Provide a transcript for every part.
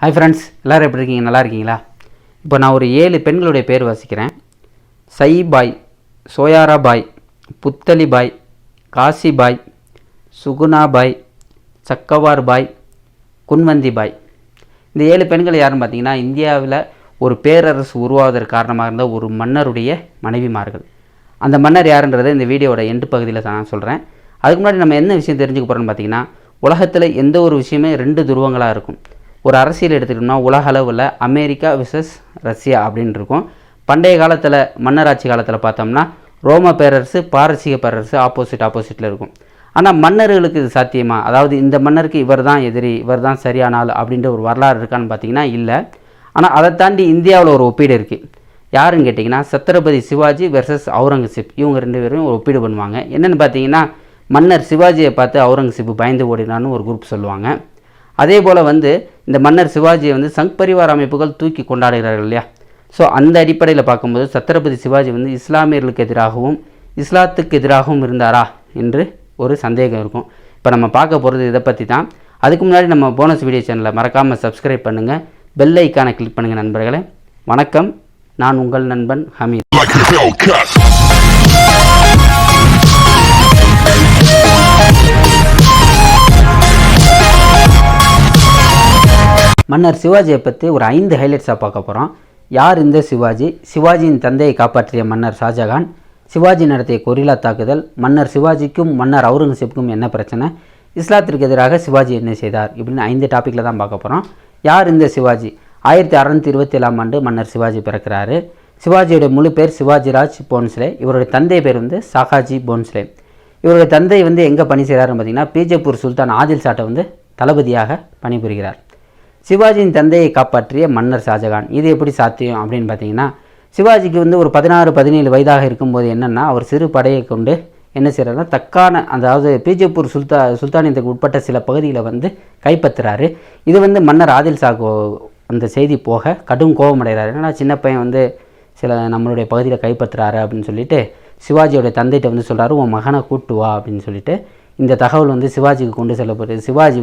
Hi friends, எல்லோரும் எப்படி இருக்கீங்க? நல்லா இருக்கீங்களா? இப்போ நான் ஒரு 7 பெண்களுடைய பேர் வாசிக்கிறேன். சைபாய், சோயாராபாய், புத்தலிபாய், காசிபாய், சுகுணாபாய், சக்கவார்பாய், குன்வந்திபாய். இந்த 7 பெண்கள் யாருன்னு பார்த்தீங்கன்னா, இந்தியாவில் ஒரு பேரரசு உருவாவதற்கு காரணமாக இருந்த ஒரு மன்னருடைய மனைவிமார்கள். அந்த மன்னர் யாருன்றதை இந்த வீடியோட எண்டு பகுதியில் நான் சொல்கிறேன். அதுக்கு முன்னாடி நம்ம என்ன விஷயம் தெரிஞ்சுக்க போகிறோன்னு பார்த்தீங்கன்னா, உலகத்தில் எந்த ஒரு விஷயமே 2 துருவங்களாக இருக்கும். ஒரு அரசியல் எடுத்துக்கிட்டோம்னா உலக அளவில் அமெரிக்கா விசஸ் ரஷ்யா அப்படின்னு இருக்கும். பண்டைய காலத்தில் மன்னராட்சி காலத்தில் பார்த்தோம்னா ரோம பேரரசு, பாரசீக பேரரசு ஆப்போசிட்டில் இருக்கும். ஆனால் மன்னர்களுக்கு இது சாத்தியமா? அதாவது இந்த மன்னருக்கு இவர் தான் எதிரி, இவர் தான் சரியான ஆள் அப்படின்ற ஒரு வரலாறு இருக்கான்னு பார்த்தீங்கன்னா இல்லை. ஆனால் அதை தாண்டி இந்தியாவில் ஒரு ஒப்பீடு இருக்குது. யாருன்னு கேட்டிங்கன்னா, சத்ரபதி சிவாஜி வெர்சஸ் அவுரங்கசீப். இவங்க 2 பேரும் ஒரு ஒப்பீடு பண்ணுவாங்க. என்னென்னு பார்த்தீங்கன்னா, மன்னர் சிவாஜியை பார்த்து அவுரங்கசீப் பயந்து ஓடினான்னு ஒரு குரூப் சொல்லுவாங்க. அதே போல் இந்த மன்னர் சிவாஜியை சங் பரிவார் அமைப்புகள் தூக்கி கொண்டாடுகிறார்கள் இல்லையா? ஸோ அந்த அடிப்படையில் பார்க்கும்போது சத்ரபதி சிவாஜி இஸ்லாமியர்களுக்கு எதிராகவும் இஸ்லாத்துக்கு எதிராகவும் இருந்தாரா என்று ஒரு சந்தேகம் இருக்கும். இப்போ நம்ம பார்க்க போகிறது இதை பற்றி தான். அதுக்கு முன்னாடி நம்ம போனஸ் வீடியோ சேனலை மறக்காமல் சப்ஸ்கிரைப் பண்ணுங்கள், பெல் ஐக்கானை கிளிக் பண்ணுங்கள். நண்பர்களே வணக்கம், நான் உங்கள் நண்பன் ஹமீத். மன்னர் சிவாஜியை பற்றி ஒரு 5 ஹைலைட்ஸாக பார்க்க போகிறோம். யார் இந்த சிவாஜி? சிவாஜியின் தந்தையை காப்பாற்றிய மன்னர் ஷாஜகான், சிவாஜி நடத்திய கொரில்லா தாக்குதல், மன்னர் சிவாஜிக்கும் மன்னர் அவுரங்கசீப்புக்கும் என்ன பிரச்சனை, இஸ்லாத்திற்கு எதிராக சிவாஜி என்ன செய்தார், இப்படின்னு 5 டாப்பிக்கில் தான் பார்க்க போகிறோம். யார் இந்த சிவாஜி? 1627ஆம் ஆண்டு மன்னர் சிவாஜி பிறக்கிறாரு. சிவாஜியுடைய முழு பேர் சிவாஜிராஜ் போன்ஸ்லே. இவருடைய தந்தை பேர் சாகாஜி போன்ஸ்லே. இவருடைய தந்தை எங்கே பணி செய்கிறாருன்னு பார்த்தீங்கன்னா, பீஜப்பூர் சுல்தான் ஆதில் ஷாட்டை தளபதியாக பணிபுரிகிறார். சிவாஜியின் தந்தையை காப்பாற்றிய மன்னர் ஷாஜகான். இது எப்படி சாத்தியம் அப்படின்னு பார்த்தீங்கன்னா, சிவாஜிக்கு ஒரு 16-17 வயதாக இருக்கும்போது என்னென்னா, அவர் சிறு படையை கொண்டு என்ன செய்கிறாருன்னா, அதாவது பீஜப்பூர் சுல்தானியத்துக்கு உட்பட்ட சில பகுதிகளை கைப்பற்றுறாரு. இது மன்னர் ஆதில் ஷாக்கு அந்த செய்தி போக கடும் கோபம் அடைகிறாரு. ஏன்னா சின்ன பையன் சில நம்மளுடைய பகுதியில் கைப்பற்றுறாரு அப்படின்னு சொல்லிட்டு சிவாஜியோடைய தந்தைகிட்ட சொல்கிறாரு, உன் மகனை கூட்டு வா அப்படின்னு சொல்லிட்டு. இந்த தகவல் சிவாஜிக்கு கொண்டு செல்லப்படுது. சிவாஜி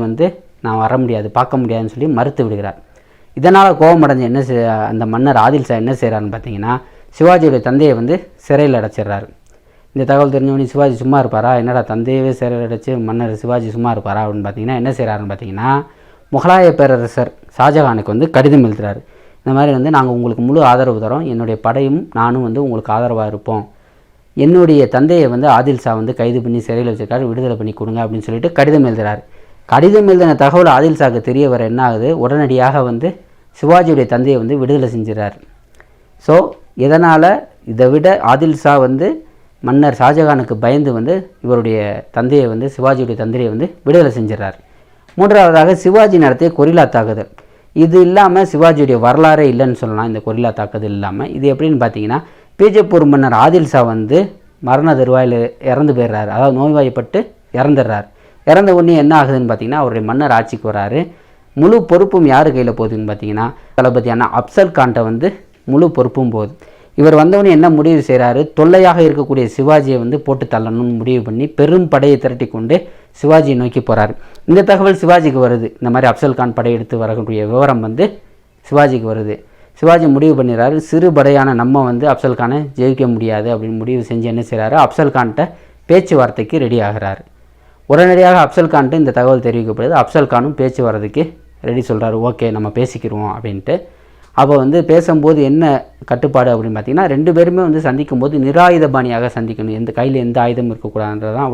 நான் வர முடியாது, பார்க்க முடியாதுன்னு சொல்லி மறுத்து விடுகிறார். இதனால் கோபம் அடைஞ்ச அந்த மன்னர் ஆதில் ஷா என்ன செய்கிறாருன்னு பார்த்தீங்கன்னா, சிவாஜியோடைய தந்தையை சிறையில் அடைச்சிடுறாரு. இந்த தகவல் தெரிஞ்சவொடனே சிவாஜி சும்மா இருப்பாரா? என்னடா தந்தையவே சிறையில் அடைச்சி மன்னர் சிவாஜி சும்மா இருப்பாரா அப்படின்னு பார்த்தீங்கன்னா, என்ன செய்கிறாருன்னு பார்த்தீங்கன்னா, முகலாய பேரரசர் ஷாஜகானுக்கு கடிதம் எழுதுறாரு. இந்த மாதிரி நாங்கள் உங்களுக்கு முழு ஆதரவு தரோம், என்னுடைய படையும் நானும் உங்களுக்கு ஆதரவாக இருப்போம், என்னுடைய தந்தையை ஆதில் ஷா கைது பண்ணி சிறையில் வச்சிருக்காரு, விடுதலை பண்ணி கொடுங்க அப்படின்னு சொல்லிட்டு கடிதம் எழுதுறாரு. கடிதம் எழுதின தகவல் ஆதில் ஷாக்கு தெரிய வர என்ன ஆகுது, உடனடியாக சிவாஜியுடைய தந்தையை விடுதலை செஞ்சிடறாரு. ஸோ இதனால் இதை விட ஆதில் ஷா மன்னர் ஷாஜகானுக்கு பயந்து இவருடைய தந்தையை சிவாஜியுடைய தந்தையை விடுதலை செஞ்சிடறாரு. மூன்றாவதாக சிவாஜி நடத்திய கொரில்லா தாக்குதல். இது இல்லாமல் சிவாஜியுடைய வரலாறே இல்லைன்னு சொல்லலாம். இந்த கொரில்லா தாக்குதல் இல்லாமல் இது எப்படின்னு பார்த்தீங்கன்னா, பீஜப்பூர் மன்னர் ஆதில் ஷா மரண தருவாயில் இறந்து போயிடுறாரு. அதாவது நோய்வாய்ப்பட்டு இறந்துடுறாரு. இறந்த உடனே என்ன ஆகுதுன்னு பார்த்தீங்கன்னா, அவருடைய மன்னர் ஆட்சிக்கு வராரு. முழு பொறுப்பும் யார் கையில் போகுதுன்னு பார்த்தீங்கன்னா, தளபதியான அப்சல் கான்ட்ட முழு பொறுப்பும் போகுது. இவர் வந்தவொடனே என்ன முடிவு செய்கிறாரு, தொல்லையாக இருக்கக்கூடிய சிவாஜியை போட்டு தள்ளணும்னு முடிவு பண்ணி பெரும் படையை திரட்டி கொண்டு சிவாஜியை நோக்கி போகிறாரு. இந்த தகவல் சிவாஜிக்கு வருது. இந்த மாதிரி அப்சல் கான் படையெடுத்து வரக்கூடிய விவரம் சிவாஜிக்கு வருது. சிவாஜி முடிவு பண்ணிடுறாரு, சிறு படையான நம்ம அப்சல் கானை ஜெயிக்க முடியாது அப்படின்னு முடிவு செஞ்சு என்ன செய்கிறாரு, அப்சல் கான்ட்ட பேச்சுவார்த்தைக்கு ரெடி ஆகிறாரு. உடனடியாக அப்சல் கான்ட்டு இந்த தகவல் தெரிவிக்கப்படுது. அப்சல் கானும் பேச்சு வர்றதுக்கு ரெடி சொல்கிறாரு, ஓகே நம்ம பேசிக்கிடுவோம் அப்படின்ட்டு. அப்போ பேசும்போது என்ன கட்டுப்பாடு அப்படின்னு பார்த்தீங்கன்னா, 2 பேருமே சந்திக்கும் போது நிராயுதபாணியாக சந்திக்கணும், எந்த கையில் எந்த ஆயுதம் இருக்கக்கூடாதுன்றதான்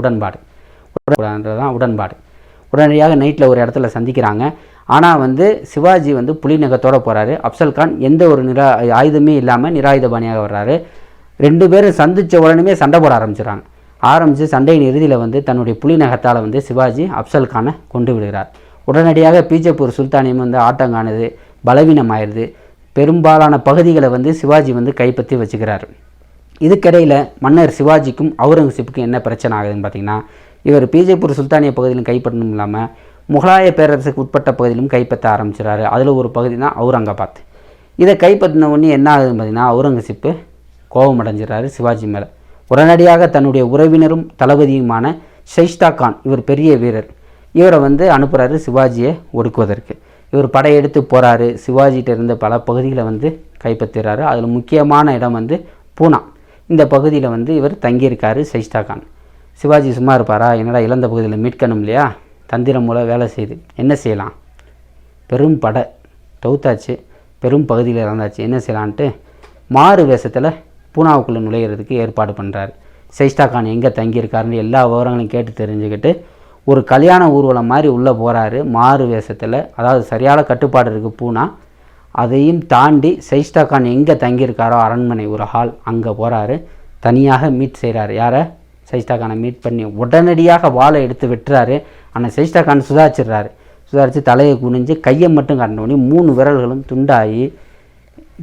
உடன்பாடு. உடனடியாக நைட்டில் ஒரு இடத்துல சந்திக்கிறாங்க. ஆனால் சிவாஜி புலிநகத்தோடு போகிறாரு. அப்சல் கான் எந்த ஒரு ஆயுதமே இல்லாமல் நிராயுதபாணியாக வர்றாரு. 2 பேரும் சந்தித்த உடனே சண்டை போட ஆரம்பித்து சண்டையின் இறுதியில் தன்னுடைய புலிநகத்தால் சிவாஜி அப்சல் கானை கொண்டு விடுகிறார். உடனடியாக பீஜப்பூர் சுல்தானியம் ஆட்டங்கானது, பலவீனமாயிருது. பெரும்பாலான பகுதிகளை சிவாஜி கைப்பற்றி வச்சுக்கிறார். இதுக்கிடையில் மன்னர் சிவாஜிக்கும் அவுரங்கசீப்புக்கும் என்ன பிரச்சனை ஆகுதுன்னு பார்த்தீங்கன்னா, இவர் பீஜப்பூர் சுல்தானிய பகுதியிலும் கைப்பற்றணும் இல்லாமல் முகலாய பேரரசுக்கு உட்பட்ட பகுதியிலும் கைப்பற்ற ஆரம்பிச்சிடறாரு. அதில் ஒரு பகுதி தான் அவுரங்காபாத். இதை கைப்பற்றின உடனே என்ன ஆகுதுன்னு பார்த்தீங்கன்னா, அவுரங்கசீப்பு கோபம் அடைஞ்சிடறாரு சிவாஜி மேலே. உடனடியாக தன்னுடைய உறவினரும் தளபதியுமான ஷைஸ்தா கான், இவர் பெரிய வீரர், இவரை அனுப்புகிறாரு சிவாஜியை ஒடுக்குவதற்கு. இவர் படையெடுத்து போகிறாரு. சிவாஜிகிட்ட இருந்த பல பகுதிகளை வந்து கைப்பற்றுறாரு. அதில் முக்கியமான இடம் வந்து பூனா. இந்த பகுதியில் வந்து இவர் தங்கியிருக்காரு ஷைஸ்தா கான். சிவாஜி சும்மா இருப்பாரா? என்னடா இழந்த பகுதியில் மீட்கணும் இல்லையா? தந்திரம் மூலம் வேலை செய்து என்ன செய்யலாம்? பெரும் படை தௌத்தாச்சு, பெரும் பகுதியில் இறந்தாச்சு, என்ன செய்யலான்ட்டு மாறு வேஷத்தில் பூனாவுக்குள்ளே நுழையிறதுக்கு ஏற்பாடு பண்ணுறாரு. ஷைஸ்தா கான் எங்கே தங்கியிருக்காருன்னு எல்லா விவரங்களையும் கேட்டு தெரிஞ்சுக்கிட்டு ஒரு கல்யாண ஊர்வலம் மாதிரி உள்ளே போகிறாரு மாறு வேஷத்தில். அதாவது சரியான கட்டுப்பாடு இருக்குது பூனா. அதையும் தாண்டி ஷைஸ்தா கான் எங்கே தங்கியிருக்காரோ அரண்மனை ஒரு ஹால், அங்கே போகிறாரு. தனியாக மீட் செய்கிறாரு. யாரை? ஷைஸ்தா கானை மீட் பண்ணி உடனடியாக வாளை எடுத்து வெட்டுறாரு. ஆனால் ஷைஸ்தா கான் சுதாரித்து தலையை குனிஞ்சு கையை மட்டும் காட்டினோடனே 3 விரல்களும் துண்டாகி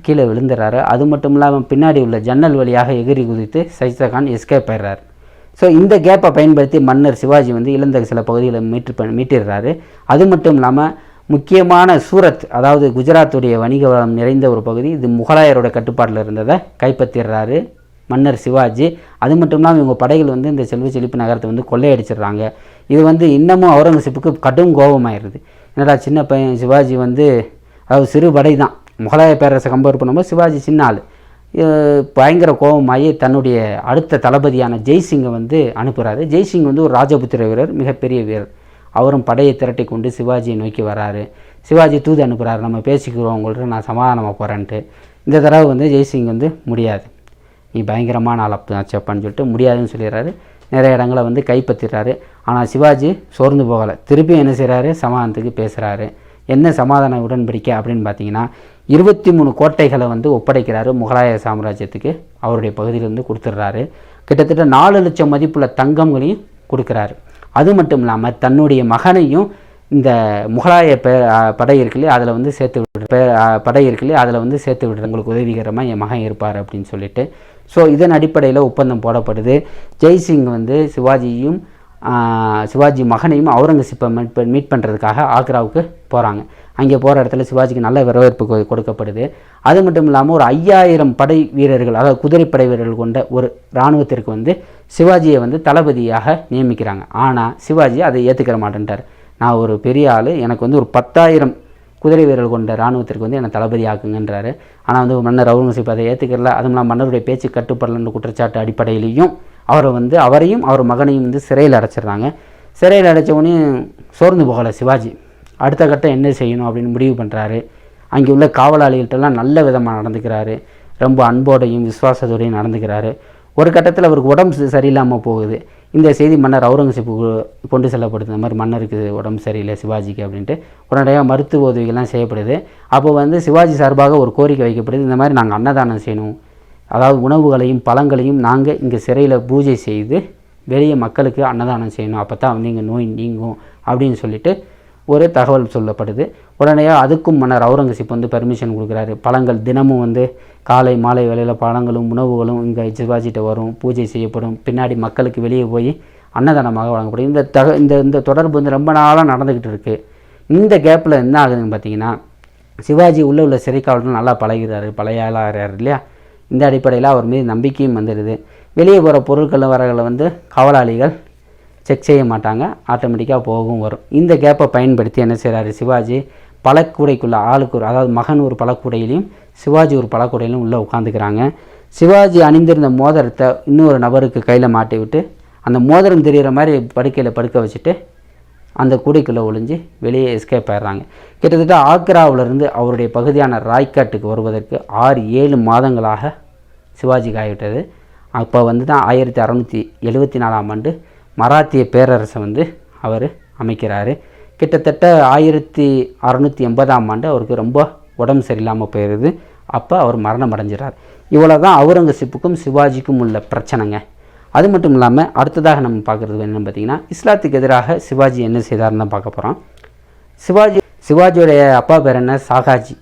கீழே விழுந்துடுறாரு. அது மட்டும் இல்லாமல் பின்னாடி உள்ள ஜன்னல் வழியாக எகிரி குதித்து ஷைஸ்தா கான் எஸ்கேப் ஆயிடுறாரு. ஸோ இந்த கேப்பை பயன்படுத்தி மன்னர் சிவாஜி வந்து இழந்த சில பகுதிகளை மீட்டிடுறாரு. அது மட்டும் இல்லாமல் முக்கியமான சூரத், அதாவது குஜராத்துடைய வணிக வளம் நிறைந்த ஒரு பகுதி, இது முகலாயரோட கட்டுப்பாட்டில் இருந்ததை கைப்பற்றிடுறாரு மன்னர் சிவாஜி. அது மட்டும் இல்லாமல் இவங்க படைகள் வந்து இந்த செல்வ செழிப்பு நகரத்தை வந்து கொள்ளையடிச்சிடுறாங்க. இது வந்து இன்னமும் அவுரங்கசீப்புக்கு கடும் கோபமாயிருது. என்னடா சின்ன பையன் சிவாஜி வந்து, அதாவது சிறு படை தான், முகலாய பேரரசை கம்பேர் பண்ணும்போது சிவாஜி சின்ன ஆள். பயங்கர கோபமாகி தன்னுடைய அடுத்த தளபதியான ஜெய்சிங்கை வந்து அனுப்புகிறாரு. ஜெய்சிங் வந்து ஒரு ராஜபுத்திர வீரர், மிகப்பெரிய வீரர். அவரும் படையை திரட்டி கொண்டு சிவாஜியை நோக்கி வராரு. சிவாஜி தூது அனுப்புகிறாரு, நம்ம பேசிக்கிறோம், உங்கள்கிட்ட நான் சமாதானமாக போகிறேன்ட்டு. இந்த தடவை வந்து ஜெய்சிங் வந்து முடியாது, நீ பயங்கரமான ஆளாச்சு அப்பான்னு சொல்லிட்டு முடியாதுன்னு சொல்லிடுறாரு. நிறைய இடங்களை வந்து கைப்பற்றிடுறாரு. ஆனால் சிவாஜி சோர்ந்து போகலை. திருப்பியும் என்ன செய்கிறாரு? சமாதானத்துக்கு பேசுகிறாரு. என்ன சமாதான உடன்படிக்கை அப்படின்னு பார்த்தீங்கன்னா 23 கோட்டைகளை வந்து ஒப்படைக்கிறாரு முகலாய சாம்ராஜ்யத்துக்கு. அவருடைய பகுதியிலேருந்து கொடுத்துட்றாரு. கிட்டத்தட்ட 4 லட்சம் மதிப்புள்ள தங்கங்களையும் கொடுக்குறாரு. அது மட்டும் இல்லாமல் தன்னுடைய மகனையும் இந்த முகலாய படை இருக்குல்லையே அதில் வந்து சேர்த்து விடுற உங்களுக்கு உதவிகரமாக என் மகன் இருப்பார் அப்படின்னு சொல்லிட்டு. ஸோ இதன் அடிப்படையில் ஒப்பந்தம் போடப்படுது. ஜெய்சிங் வந்து சிவாஜி மகனையும் அவுரங்கசீப்பை மீட் பண்ணுறதுக்காக ஆக்ராவுக்கு போகிறாங்க. அங்கே போகிற இடத்துல சிவாஜிக்கு நல்ல வரவேற்பு கொடுக்கப்படுது. அது மட்டும் இல்லாமல் ஒரு 5000 படை வீரர்கள், அதாவது குதிரைப்படை வீரர்கள் கொண்ட ஒரு இராணுவத்திற்கு வந்து சிவாஜியை வந்து தளபதியாக நியமிக்கிறாங்க. ஆனால் சிவாஜி அதை ஏற்றுக்கிற மாட்டேன்ட்டார். நான் ஒரு பெரிய ஆள், எனக்கு வந்து ஒரு 10,000 குதிரை வீரர்கள் கொண்ட இராணுவத்திற்கு வந்து என்னை தளபதி ஆக்குங்கன்றாரு. ஆனால் வந்து மன்னர் அவுரங்கசீப் அதை ஏற்றுக்கிறல. அதுவும் இல்லாமல் மன்னருடைய பேச்சு கட்டுப்படலன்ற குற்றச்சாட்டு அடிப்படையிலையும் அவரையும் அவர் மகனையும் வந்து சிறையில் அடைச்சிடுறாங்க. சிறையில் அடைச்சவொடனே சோர்ந்து போகலை சிவாஜி. அடுத்த கட்டம் என்ன செய்யணும் அப்படின்னு முடிவு பண்ணுறாரு. அங்கே உள்ள காவலாளிகள்கிட்டலாம் நல்ல விதமாக நடந்துக்கிறாரு. ரொம்ப அன்போடையும் விசுவாசத்தோடையும் நடந்துக்கிறாரு. ஒரு கட்டத்தில் அவருக்கு உடம்பு சரியில்லாமல் போகுது. இந்த செய்தி மன்னர் அவுரங்கசீப்புக்கு கொண்டு செல்லப்படுது. இந்த மாதிரி மன்னருக்கு உடம்பு சரியில்லை சிவாஜிக்கு அப்படின்ட்டு உடனடியாக மருத்துவ உதவிகள்லாம் செய்யப்படுது. அப்போ வந்து சிவாஜி சார்பாக ஒரு கோரிக்கை வைக்கப்படுது. இந்த மாதிரி நாங்கள் அன்னதானம் செய்யணும், அதாவது உணவுகளையும் பழங்களையும் நாங்கள் இங்கே சிறையில் பூஜை செய்து வெளியே மக்களுக்கு அன்னதானம் செய்யணும், அப்போ தான் வந்து இங்கே நோய் நீங்கும் அப்படின்னு சொல்லிட்டு ஒரு தகவல் சொல்லப்படுது. உடனடியாக அதுக்கும் மன்னர் அவுரங்கசீப் வந்து பெர்மிஷன் கொடுக்குறாரு. பழங்கள் தினமும் வந்து காலை மாலை வேளையில் பழங்களும் உணவுகளும் இங்கே சிவாஜிகிட்ட வரும், பூஜை செய்யப்படும், பின்னாடி மக்களுக்கு வெளியே போய் அன்னதானமாக வழங்கப்படும். இந்த தொடர்பு வந்து ரொம்ப நாளாக நடந்துக்கிட்டு இருக்குது. இந்த கேப்பில் என்ன ஆகுதுன்னு பார்த்தீங்கன்னா, சிவாஜி உள்ள சிறைக்காவலர்கள் நல்லா பழகிறாரு, பழைய ஆளாகிறாரு இல்லையா. இந்த அடிப்படையில் அவர் மீது நம்பிக்கையும் வந்துடுது. வெளியே போகிற பொருட்கள் வரகளை வந்து காவலாளிகள் செக் செய்ய மாட்டாங்க, ஆட்டோமேட்டிக்காக போகவும் வரும். இந்த கேப்பை பயன்படுத்தி என்ன செய்கிறாரு சிவாஜி, பழக்கூடைக்குள்ளே ஆளுக்கு அதாவது மகன் ஒரு பழக்கூடையிலையும் சிவாஜி ஒரு பழக்கூடையிலும் உள்ளே உட்காந்துக்கிறாங்க. சிவாஜி அணிந்திருந்த மோதிரத்தை இன்னொரு நபருக்கு கையில் மாட்டி விட்டு அந்த மோதிரம் தெரிகிற மாதிரி படுக்கையில் படுக்க வச்சுட்டு அந்த கூடைக்குள்ளே ஒளிஞ்சு வெளியே எஸ்கேப் ஆயிடுறாங்க. கிட்டத்தட்ட ஆக்ராவிலிருந்து அவருடைய பகுதியான ராய்காட்டுக்கு வருவதற்கு 6-7 மாதங்களாக சிவாஜிக்கு ஆகிவிட்டது. அப்போ வந்து தான் 1674ஆம் ஆண்டு மராத்திய பேரரசை வந்து அவர் அமைக்கிறாரு. கிட்டத்தட்ட 1680ஆம் ஆண்டு அவருக்கு ரொம்ப உடம்பு சரியில்லாமல் போயிடுது. அப்போ அவர் மரணம் அடைஞ்சிறார். இவ்வளோ தான் அவுரங்கசீப்புக்கும் சிவாஜிக்கும் உள்ள பிரச்சனைங்க. அது மட்டும் இல்லாமல் அடுத்ததாக நம்ம பார்க்குறது என்னென்னு பார்த்தீங்கன்னா, இஸ்லாத்துக்கு எதிராக சிவாஜி என்ன செய்தார்னு தான் பார்க்க போகிறோம். சிவாஜியோடைய அப்பா பேர் என்ன? சாகாஜி.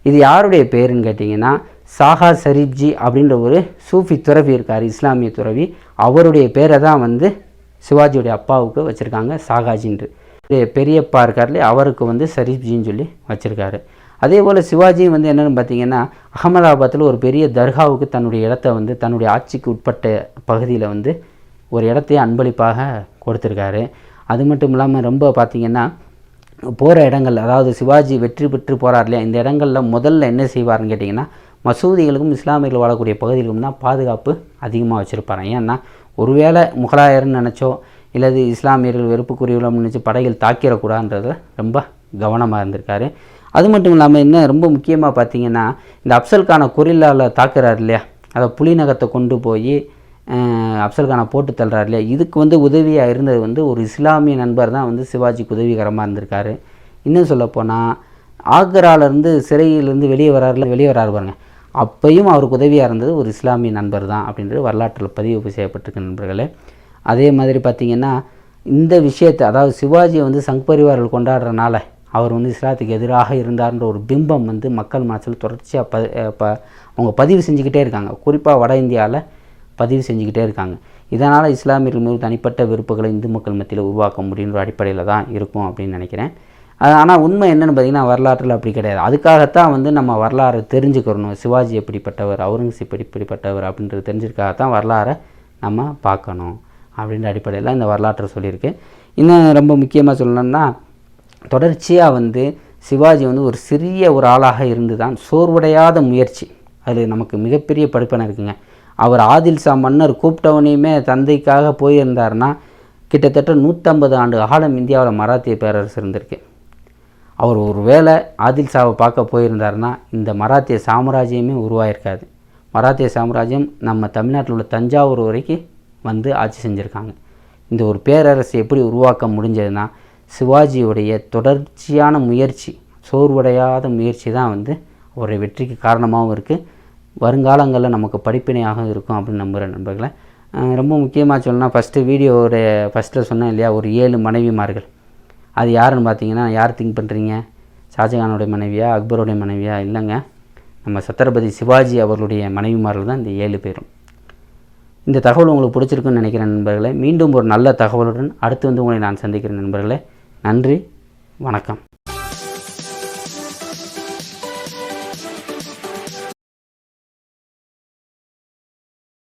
இது யாருடைய பேருன்னு கேட்டிங்கன்னா, சாகா ஷரீப்ஜி அப்படின்ற ஒரு சூஃபி துறவி இருக்கார், இஸ்லாமிய துறவி. அவருடைய பேரை தான் வந்து சிவாஜியோடைய அப்பாவுக்கு வச்சுருக்காங்க, சாகாஜின்று. பெரியப்பா இருக்கார்லே, அவருக்கு வந்து ஷரீப்ஜின்னு சொல்லி வச்சுருக்காரு. அதே போல் சிவாஜியும் வந்து என்னென்னு பார்த்தீங்கன்னா, அகமதாபாத்தில் ஒரு பெரிய தர்காவுக்கு தன்னுடைய இடத்த வந்து தன்னுடைய ஆட்சிக்கு உட்பட்ட பகுதியில் வந்து ஒரு இடத்தையே அன்பளிப்பாக கொடுத்துருக்காரு. அது மட்டும் இல்லாமல் ரொம்ப பார்த்திங்கன்னா போகிற இடங்கள், அதாவது சிவாஜி வெற்றி பெற்று போகிறார் இல்லையா, இந்த இடங்களில் முதல்ல என்ன செய்வார்னு கேட்டிங்கன்னா, மசூதிகளுக்கும் இஸ்லாமியர்கள் வாழக்கூடிய பகுதிகளுக்கும் தான் பாதுகாப்பு அதிகமாக வச்சுருப்பாங்க. ஏன்னா ஒருவேளை முகலாயர்னு நினச்சோ இல்லது இஸ்லாமியர்கள் வெறுப்புக்குரியவர்கள்னு நினச்சி படைகள் தாக்கிடக்கூடாதுன்றதில் ரொம்ப கவனமாக இருந்திருக்காரு. அது மட்டும் இல்லாமல் என்ன ரொம்ப முக்கியமாக பார்த்திங்கன்னா, இந்த அப்சல் கானை கொரில்லாவில் தாக்குறாரு இல்லையா, அதை புலிநகத்தை கொண்டு போய் அப்சல் கானை போட்டு தள்ளுறாரு இல்லையா, இதுக்கு வந்து உதவியாக இருந்தது ஒரு இஸ்லாமிய நண்பர் தான் சிவாஜிக்கு உதவிகரமாக இருந்திருக்காரு. இன்னும் சொல்லப்போனால் ஆக்ராவிலேருந்து சிறையிலேருந்து வெளியே வராரு பாருங்க, அப்பையும் அவருக்கு உதவியாக இருந்தது ஒரு இஸ்லாமிய நண்பர் தான் அப்படின்றது வரலாற்றில் பதிவு செய்யப்பட்டிருக்கு நண்பர்களே. அதே மாதிரி பார்த்திங்கன்னா, இந்த விஷயத்தை, அதாவது சிவாஜியை சங் பரிவார்கள் கொண்டாடுறதுனால அவர் இஸ்லாத்துக்கு எதிராக இருந்தார்ன்ற ஒரு பிம்பம் மக்கள் மனசில் தொடர்ச்சியாக அவங்க பதிவு செஞ்சுக்கிட்டே இருக்காங்க. குறிப்பாக வட இந்தியாவில் பதிவு செஞ்சுக்கிட்டே இருக்காங்க. இதனால் இஸ்லாமியர்கள் மீது தனிப்பட்ட வெறுப்புகளை இந்து மக்கள் மத்தியில் உருவாக்க முடியுன்ற அடிப்படையில் தான் இருக்கும் அப்படின்னு நினைக்கிறேன். ஆனால் உண்மை என்னென்னு பார்த்திங்கன்னா, வரலாற்றில் அப்படி கிடையாது. அதுக்காகத்தான் நம்ம வரலாறை தெரிஞ்சுக்கிறணும். சிவாஜி எப்படிப்பட்டவர், அவுரங்கசீப் எப்படிப்பட்டவர் அப்படின்றது தெரிஞ்சிருக்காகத்தான் வரலாறை நம்ம பார்க்கணும் அப்படின்ற அடிப்படையில் இந்த வரலாற்றை சொல்லியிருக்கு. இன்னும் ரொம்ப முக்கியமாக சொல்லணும்னா, தொடர்ச்சியாக சிவாஜி ஒரு சிறிய ஒரு ஆளாக இருந்து தான் சோர்வடையாத முயற்சி, அது நமக்கு மிகப்பெரிய படிப்பனை இருக்குங்க. அவர் ஆதில் ஷா மன்னர் கூப்பிட்டவனையுமே தந்தைக்காக போயிருந்தார்னா, கிட்டத்தட்ட 150 ஆண்டு காலம் இந்தியாவில் மராத்திய பேரரசு இருந்திருக்கு. அவர் ஒரு வேளை ஆதில் ஷாவை பார்க்க போயிருந்தார்னா இந்த மராத்திய சாம்ராஜ்யமே உருவாயிருக்காது. மராத்திய சாம்ராஜ்யம் நம்ம தமிழ்நாட்டில் உள்ள தஞ்சாவூர் வரைக்கும் ஆட்சி செஞ்சுருக்காங்க. இந்த ஒரு பேரரசு எப்படி உருவாக்க முடிஞ்சதுன்னா, சிவாஜியுடைய தொடர்ச்சியான முயற்சி, சோர்வடையாத முயற்சி தான் ஒரு வெற்றிக்கு காரணமாகவும் இருக்குது. வருங்காலங்களில் நமக்கு படிப்பினையாக இருக்கும் அப்படின்னு நம்புகிறேன் நண்பர்களை. ரொம்ப முக்கியமாக சொல்லணும்னா, ஃபஸ்ட்டில் சொன்னேன் இல்லையா, ஒரு 7 மனைவிமார்கள். அது யாருன்னு பார்த்தீங்கன்னா, யார் திங்க் பண்ணுறீங்க? ஷாஜகானுடைய மனைவியா, அக்பருடைய மனைவியா? இல்லைங்க, நம்ம சத்ரபதி சிவாஜி அவர்களுடைய மனைவிமார்கள் தான் இந்த 7 பேரும். இந்த தகவல் உங்களுக்கு பிடிச்சிருக்குன்னு நினைக்கிறேன் நண்பர்களே. மீண்டும் ஒரு நல்ல தகவலுடன் அடுத்து உங்களை நான் சந்திக்கிறேன் நண்பர்களே. நன்றி, வணக்கம்.